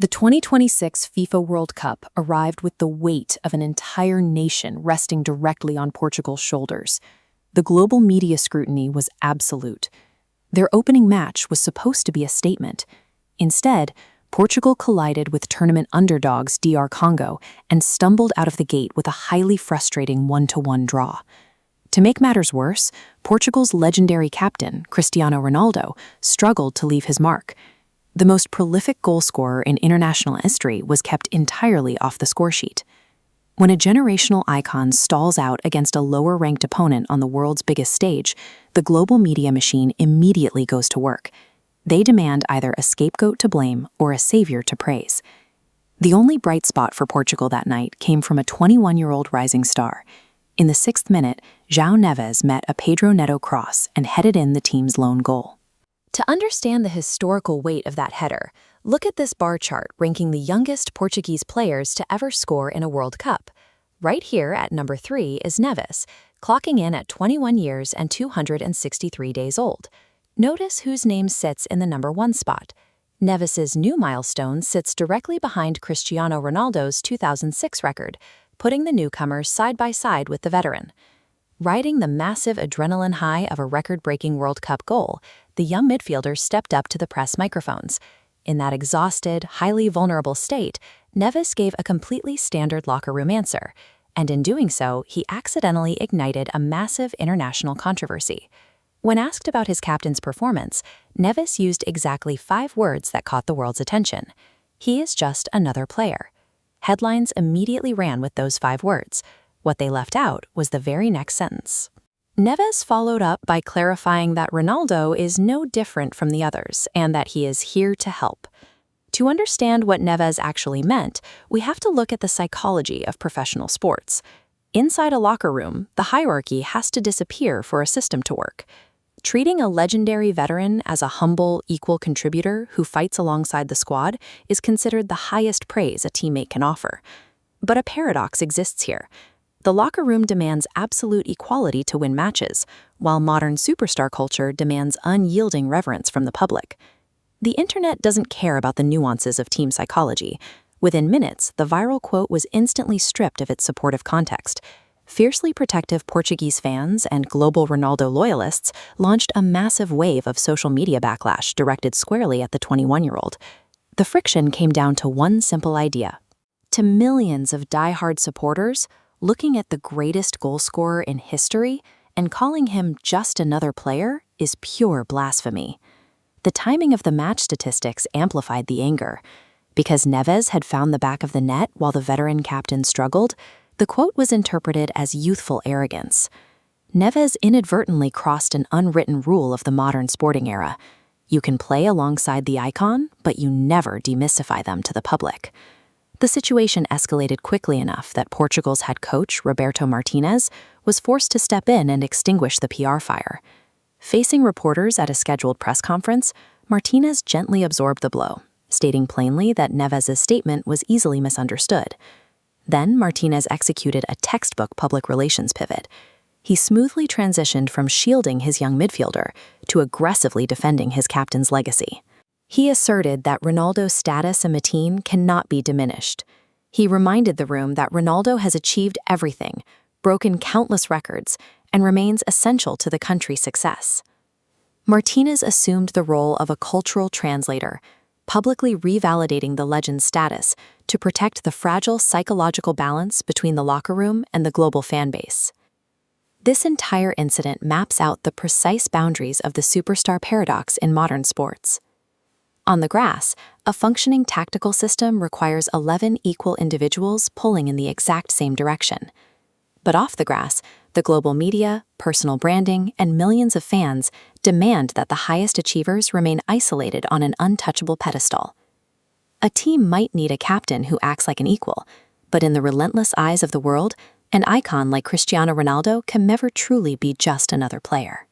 The 2026 FIFA World Cup arrived with the weight of an entire nation resting directly on Portugal's shoulders. The global media scrutiny was absolute. Their opening match was supposed to be a statement. Instead, Portugal collided with tournament underdogs DR Congo and stumbled out of the gate with a highly frustrating 1-1 draw. To make matters worse, Portugal's legendary captain, Cristiano Ronaldo, struggled to leave his mark. The most prolific goal scorer in international history was kept entirely off the scoresheet. When a generational icon stalls out against a lower-ranked opponent on the world's biggest stage, the global media machine immediately goes to work. They demand either a scapegoat to blame or a savior to praise. The only bright spot for Portugal that night came from a 21-year-old rising star. In the 6th minute, João Neves met a Pedro Neto cross and headed in the team's lone goal. To understand the historical weight of that header, look at this bar chart ranking the youngest Portuguese players to ever score in a World Cup. Right here at number 3 is Neves, clocking in at 21 years and 263 days old. Notice whose name sits in the number 1 spot. Neves's new milestone sits directly behind Cristiano Ronaldo's 2006 record, putting the newcomers side by side with the veteran. Riding the massive adrenaline high of a record-breaking World Cup goal, the young midfielder stepped up to the press microphones. In that exhausted, highly vulnerable state, Neves gave a completely standard locker room answer, and in doing so, he accidentally ignited a massive international controversy. When asked about his captain's performance, Neves used exactly 5 words that caught the world's attention. He is just another player. Headlines immediately ran with those 5 words. What they left out was the very next sentence. Neves followed up by clarifying that Ronaldo is no different from the others and that he is here to help. To understand what Neves actually meant, we have to look at the psychology of professional sports. Inside a locker room, the hierarchy has to disappear for a system to work. Treating a legendary veteran as a humble, equal contributor who fights alongside the squad is considered the highest praise a teammate can offer. But a paradox exists here. The locker room demands absolute equality to win matches, while modern superstar culture demands unyielding reverence from the public. The internet doesn't care about the nuances of team psychology. Within minutes, the viral quote was instantly stripped of its supportive context. Fiercely protective Portuguese fans and global Ronaldo loyalists launched a massive wave of social media backlash directed squarely at the 21-year-old. The friction came down to one simple idea. To millions of die-hard supporters, looking at the greatest goal scorer in history and calling him just another player is pure blasphemy. The timing of the match statistics amplified the anger. Because Neves had found the back of the net while the veteran captain struggled, the quote was interpreted as youthful arrogance. Neves inadvertently crossed an unwritten rule of the modern sporting era. You can play alongside the icon, but you never demystify them to the public. The situation escalated quickly enough that Portugal's head coach, Roberto Martinez, was forced to step in and extinguish the PR fire. Facing reporters at a scheduled press conference, Martinez gently absorbed the blow, stating plainly that Neves's statement was easily misunderstood. Then Martinez executed a textbook public relations pivot. He smoothly transitioned from shielding his young midfielder to aggressively defending his captain's legacy. He asserted that Ronaldo's status in the team cannot be diminished. He reminded the room that Ronaldo has achieved everything, broken countless records, and remains essential to the country's success. Martinez assumed the role of a cultural translator, publicly revalidating the legend's status to protect the fragile psychological balance between the locker room and the global fan base. This entire incident maps out the precise boundaries of the superstar paradox in modern sports. On the grass, a functioning tactical system requires 11 equal individuals pulling in the exact same direction. But off the grass, the global media, personal branding, and millions of fans demand that the highest achievers remain isolated on an untouchable pedestal. A team might need a captain who acts like an equal, but in the relentless eyes of the world, an icon like Cristiano Ronaldo can never truly be just another player.